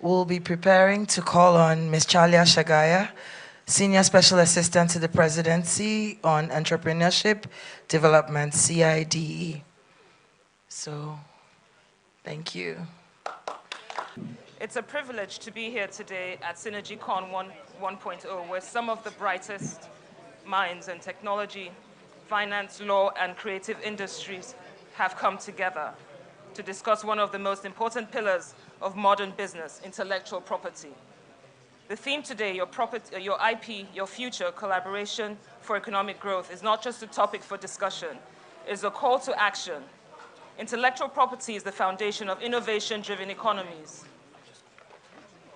We'll be preparing to call on Ms. Chalya Shagaya, Senior Special Assistant to the Presidency on Entrepreneurship Development, CIDE. So, thank you. It's a privilege to be here today at SynergyCon 1.0, where some of the brightest minds in technology, finance, law, and creative industries have come together to discuss one of the most important pillars of modern business, intellectual property. The theme today, your IP, your future, collaboration for economic growth, is not just a topic for discussion, it's a call to action. Intellectual property is the foundation of innovation-driven economies.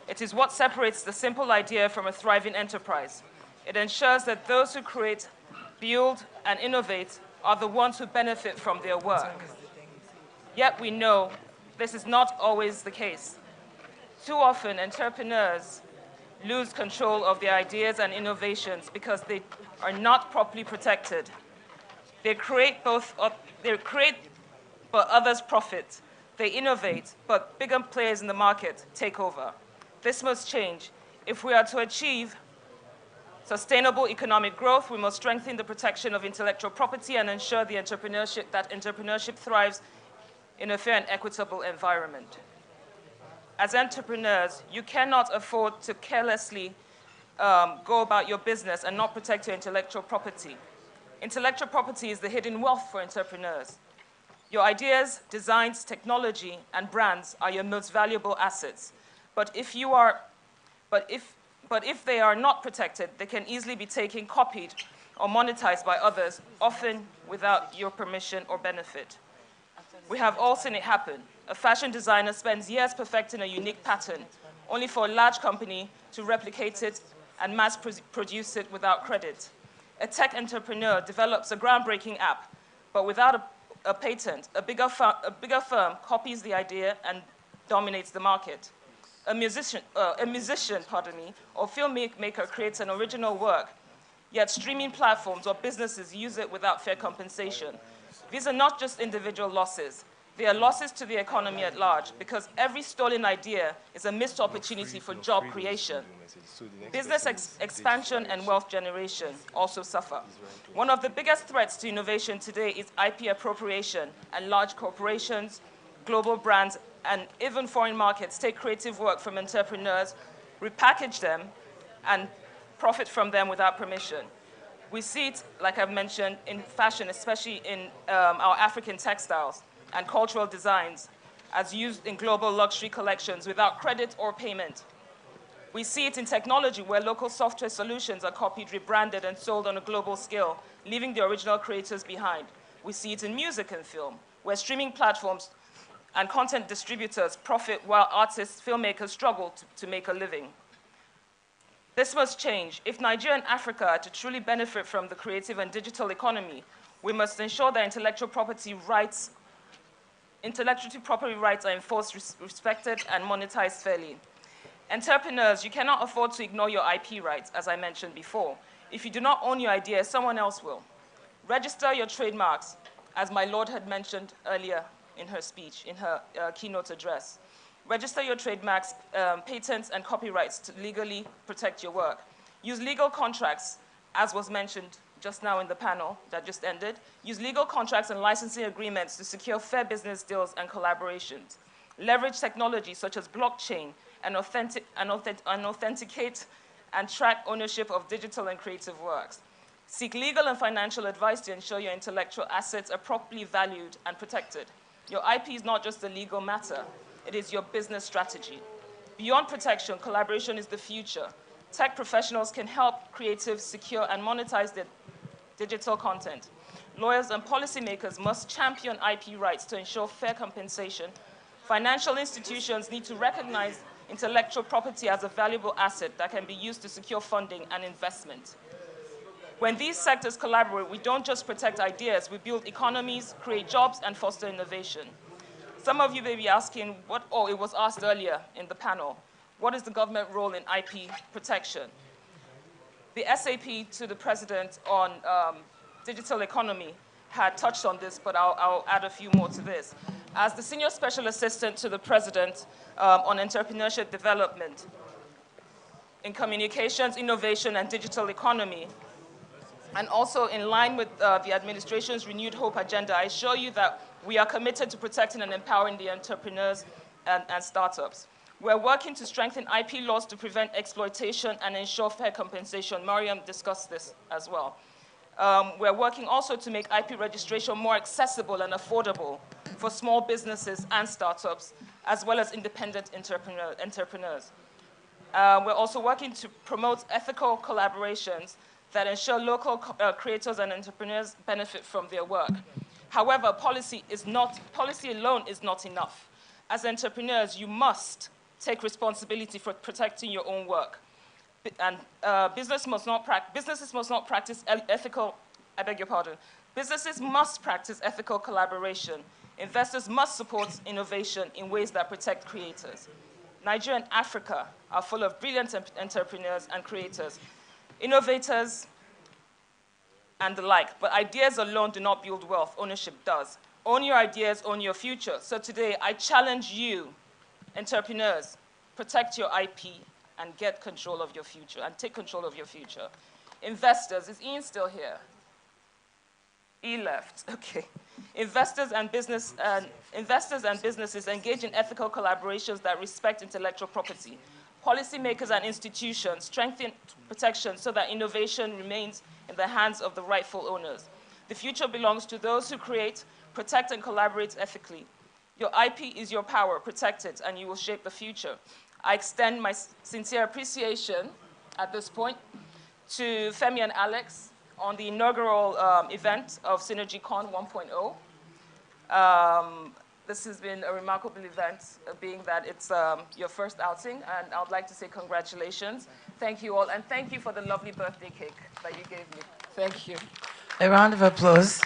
It is what separates the simple idea from a thriving enterprise. It ensures that those who create, build, and innovate are the ones who benefit from their work. Yet we know this is not always the case. Too often, entrepreneurs lose control of their ideas and innovations because they are not properly protected. They create, but others profit. They innovate, but bigger players in the market take over. This must change. If we are to achieve sustainable economic growth, we must strengthen the protection of intellectual property and ensure that entrepreneurship thrives in a fair and equitable environment. As entrepreneurs, you cannot afford to carelessly go about your business and not protect your intellectual property. Intellectual property is the hidden wealth for entrepreneurs. Your ideas, designs, technology, and brands are your most valuable assets. But if they are not protected, they can easily be taken, copied, or monetized by others, often without your permission or benefit. We have all seen it happen. A fashion designer spends years perfecting a unique pattern, only for a large company to replicate it and mass produce it without credit. A tech entrepreneur develops a groundbreaking app, but without a patent, a bigger firm copies the idea and dominates the market. A musician, or filmmaker creates an original work, yet streaming platforms or businesses use it without fair compensation. These are not just individual losses. They are losses to the economy at large, because every stolen idea is a missed opportunity for job creation. Business expansion and wealth generation also suffer. One of the biggest threats to innovation today is IP appropriation, and large corporations, global brands, and even foreign markets take creative work from entrepreneurs, repackage them, and profit from them without permission. We see it, like I've mentioned, in fashion, especially in our African textiles and cultural designs, as used in global luxury collections without credit or payment. We see it in technology, where local software solutions are copied, rebranded, and sold on a global scale, leaving the original creators behind. We see it in music and film, where streaming platforms and content distributors profit while artists, filmmakers struggle to make a living. This must change. If Nigeria and Africa are to truly benefit from the creative and digital economy, we must ensure that intellectual property rights are enforced, respected, and monetized fairly. Entrepreneurs, you cannot afford to ignore your IP rights, as I mentioned before. If you do not own your idea, someone else will. Register your trademarks, as my Lord had mentioned earlier in her speech, in her keynote address. Register your trademarks, patents, and copyrights to legally protect your work. Use legal contracts, as was mentioned just now in the panel that just ended. Use legal contracts and licensing agreements to secure fair business deals and collaborations. Leverage technology such as blockchain and authenticate and track ownership of digital and creative works. Seek legal and financial advice to ensure your intellectual assets are properly valued and protected. Your IP is not just a legal matter, it is your business strategy. Beyond protection, collaboration is the future. Tech professionals can help creatives secure and monetize their digital content. Lawyers and policymakers must champion IP rights to ensure fair compensation. Financial institutions need to recognize intellectual property as a valuable asset that can be used to secure funding and investment. When these sectors collaborate, we don't just protect ideas, we build economies, create jobs, and foster innovation. Some of you may be asking, it was asked earlier in the panel, what is the government role in IP protection? The SAP to the President on digital economy had touched on this, but I'll add a few more to this. As the Senior Special Assistant to the President on Entrepreneurship Development in Communications, Innovation, and Digital Economy, and also in line with the administration's Renewed Hope agenda, I assure you that we are committed to protecting and empowering the entrepreneurs and startups. We're working to strengthen IP laws to prevent exploitation and ensure fair compensation. Mariam discussed this as well. We're working also to make IP registration more accessible and affordable for small businesses and startups, as well as independent entrepreneurs. We're also working to promote ethical collaborations that ensure local creators and entrepreneurs benefit from their work. However, policy alone is not enough. As entrepreneurs, you must take responsibility for protecting your own work. And businesses must not practice ethical, I beg your pardon. Businesses must practice ethical collaboration. Investors must support innovation in ways that protect creators. Nigeria and Africa are full of brilliant entrepreneurs and creators, innovators, and the like. But ideas alone do not build wealth. Ownership does. Own your ideas, own your future. So today, I challenge you, entrepreneurs, protect your IP and get control of your future, and take control of your future. Investors, is Ian still here? He left, okay. Investors and businesses engage in ethical collaborations that respect intellectual property. Policymakers and institutions strengthen protection so that innovation remains in the hands of the rightful owners. The future belongs to those who create, protect, and collaborate ethically. Your IP is your power. Protect it, and you will shape the future. I extend my sincere appreciation at this point to Femi and Alex on the inaugural event of SynergyCon 1.0. This has been a remarkable event, being that it's your first outing, and I would like to say congratulations. Thank you all, and thank you for the lovely birthday cake that you gave me. Thank you. A round of applause.